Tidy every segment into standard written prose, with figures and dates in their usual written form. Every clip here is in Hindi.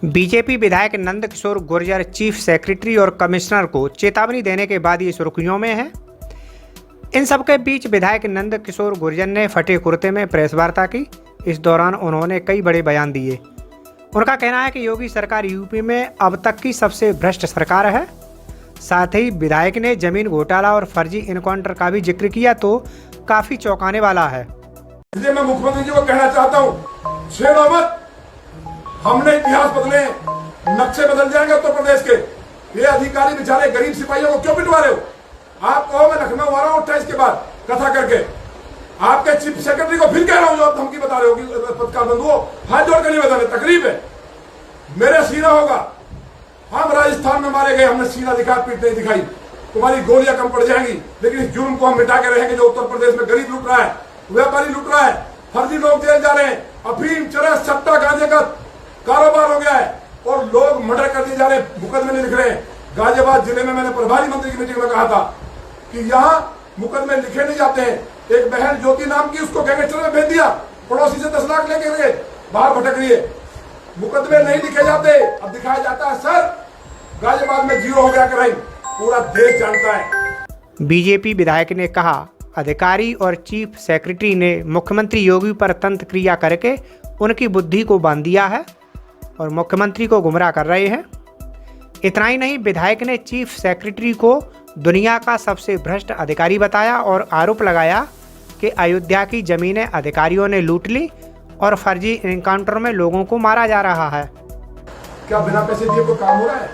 बीजेपी विधायक नंद किशोर गुर्जर चीफ सेक्रेटरी और कमिश्नर को चेतावनी देने के बाद ये सुर्खियों में है। इन सबके बीच विधायक नंद किशोर गुर्जर ने फटे कुर्ते में प्रेस वार्ता की। इस दौरान उन्होंने कई बड़े बयान दिए। उनका कहना है कि योगी सरकार यूपी में अब तक की सबसे भ्रष्ट सरकार है। साथ ही विधायक ने जमीन घोटाला और फर्जी इनकाउंटर का भी जिक्र किया तो काफी चौंकाने वाला है। इसलिए मैं मुख्यमंत्री जी को कहना चाहता हूँ, छेड़ो मत। हमने इतिहास बदले, नक्शे बदल जाएंगे उत्तर प्रदेश के। ये अधिकारी बेचारे गरीब सिपाहियों को क्यों पिटवा रहे हो? आप कहो मैं लखनऊ आ रहा हूँ 28 के बाद कथा करके। आपके चीफ सेक्रेटरी को फिर कह रहा हूँ, जो आप धमकी बता रहे हो कि पत्रकार बंधुओं, हाथ जोड़ कर नहीं बताने, तकलीफ है। मेरे सीना होगा। हम राजस्थान में मारे गए, हमने सीना दिखा, पीठ नहीं दिखाई। तुम्हारी गोलियां कम पड़ जाएंगी, लेकिन इस जुर्म को हम मिटा के रहेंगे जो उत्तर प्रदेश में गरीब लूट रहा है, व्यापारी लूट रहा है, फर्जी लोग जेल जा रहे हैं, अफीम, चरस, सट्टा, गांजे का कारोबार हो गया है और लोग मर्डर कर दिए जा रहे हैं, मुकदमे नहीं लिख रहे हैं। गाजियाबाद जिले में मैंने प्रभारी मंत्री की मीटिंग में कहा था कि यहाँ मुकदमे लिखे नहीं जाते हैं। एक बहन ज्योति नाम की, उसको गैंगस्टर में भेज दिया, पड़ोसी से 10 लाख लेके गए, बाहर भटक रही है। मुकदमे नहीं लिखे जाते, अब दिखाया जाता है सर गाजियाबाद में जीरो हो गया कि नहीं, पूरा देश जानता है। बीजेपी विधायक ने कहा, अधिकारी और चीफ सेक्रेटरी ने मुख्यमंत्री योगी पर तंत्र क्रिया करके उनकी बुद्धि को बांध दिया है और मुख्यमंत्री को गुमराह कर रहे हैं। इतना ही नहीं, विधायक ने चीफ सेक्रेटरी को दुनिया का सबसे भ्रष्ट अधिकारी बताया और आरोप लगाया कि अयोध्या की जमीनें अधिकारियों ने लूट ली और फर्जी एनकाउंटर में लोगों को मारा जा रहा है। क्या बिना पैसे दिए कोई काम हो रहा है?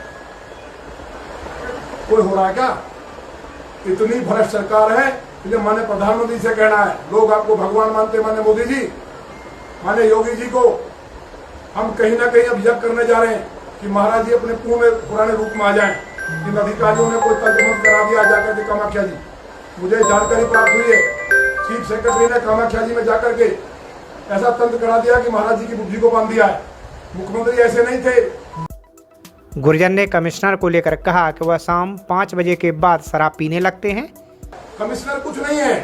कोई हो रहा है क्या? इतनी भ्रष्ट सरकार है। इसलिए माने प्रधानमंत्री से कहना है, लोग आपको भगवान मानते, माने मोदी जी, माने योगी जी को हम कहीं ना कहीं अब यज्ञ करने जा रहे हैं कि महाराज जी अपने पुराने रूप में आ जाएं। इन अधिकारियों ने कोई तंत्र करा दिया जाकर के कामाख्या जी। मुझे जानकारी प्राप्त हुई है, चीफ सेक्रेटरी ने कामाख्या जी में जाकर के ऐसा तंत्र करा दिया कि महाराज जी की बुद्धि को बांध दिया है। मुख्यमंत्री ऐसे नहीं थे। गुर्जर ने कमिश्नर को लेकर कहा कि वह शाम 5 बजे के बाद शराब पीने लगते हैं। कमिश्नर कुछ नहीं है,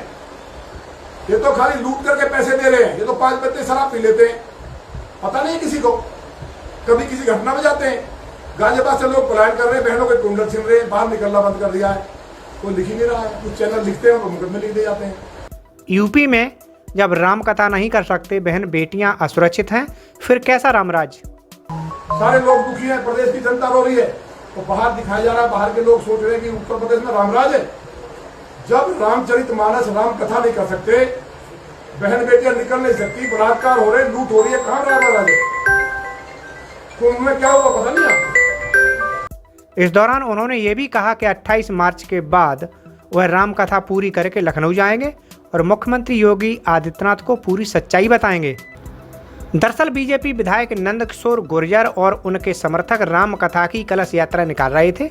ये तो खाली लूट करके पैसे दे रहे हैं। ये तो 5 बजे शराब पी लेते हैं, पता नहीं किसी को। कभी किसी घटना में जाते हैं, गाजियाबाद से लोग पलायन कर रहे हैं, बहनों के कुंडल छिन रहे हैं, बाहर निकलना बंद कर दिया है, कोई लिख ही नहीं रहा है। कुछ चैनल लिखते हैं और मुकदमे लिख दे जाते हैं। यूपी में जब राम कथा नहीं कर सकते, बहन बेटियां असुरक्षित हैं, फिर कैसा रामराज? सारे लोग दुखी हैं, प्रदेश की जनता रो रही है, तो बाहर दिखाया जा रहा है। बाहर के लोग सोच रहे हैं कि उत्तर प्रदेश में रामराज है। जब रामचरितमानस राम कथा नहीं कर सकते, बहन बेटियां निकल नहीं सकती, बलात्कार हो रहे, लूट हो रही है, कहाँ रामराज है? कुंभ में क्या हुआ पता नहीं आपको। इस दौरान उन्होंने ये भी कहा कि 28 मार्च के बाद वह राम कथा पूरी करके लखनऊ जाएंगे और मुख्यमंत्री योगी आदित्यनाथ को पूरी सच्चाई बताएंगे। दरअसल बीजेपी विधायक नंद किशोर गुर्जर और उनके समर्थक राम कथा की कलश यात्रा निकाल रहे थे,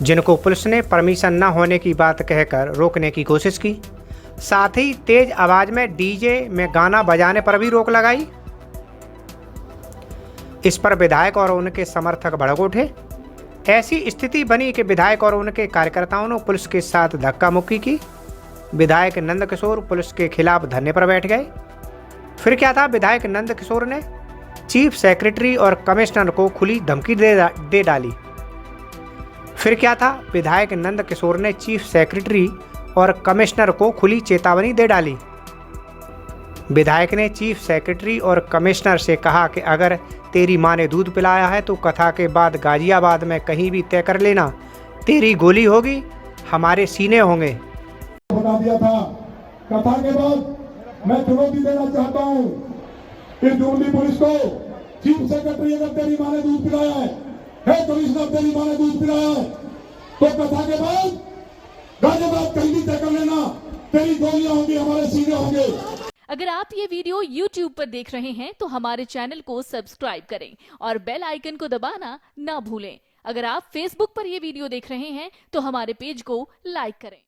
जिनको पुलिस ने परमिशन न होने की बात कहकर रोकने की कोशिश की। साथ ही तेज आवाज में डीजे में गाना बजाने पर भी रोक लगाई। इस पर विधायक और उनके समर्थक भड़क उठे। ऐसी स्थिति बनी कि विधायक और उनके कार्यकर्ताओं ने पुलिस के साथ धक्का मुक्की की। विधायक नंद किशोर पुलिस के खिलाफ धरने पर बैठ गए। फिर क्या था, विधायक नंद किशोर ने चीफ सेक्रेटरी और कमिश्नर को खुली धमकी दे डाली। फिर क्या था, विधायक नंद किशोर ने चीफ सेक्रेटरी और कमिश्नर को खुली चेतावनी दे डाली। विधायक ने चीफ सेक्रेटरी और कमिश्नर से कहा कि अगर तेरी माँ ने दूध पिलाया है तो कथा के बाद गाजियाबाद में कहीं भी तय कर लेना, तेरी गोली होगी, हमारे सीने होंगे। बता दिया था। कथा के बाद मैं चुनौती देना चाहता हूँ कि दिल्ली पुलिस को, चीफ सेक्रेटरी अगर तेरी माँ ने दूध पिलाया है, कमिश्नर तेरी माँ ने दूध पिलाया है, तो कथा के बाद गाजियाबाद कहीं भी तय कर लेना, तेरी गोलियां होंगी, हमारे सीने होंगे। अगर आप ये वीडियो YouTube पर देख रहे हैं तो हमारे चैनल को सब्सक्राइब करें और बेल आइकन को दबाना ना भूलें। अगर आप Facebook पर ये वीडियो देख रहे हैं तो हमारे पेज को लाइक करें।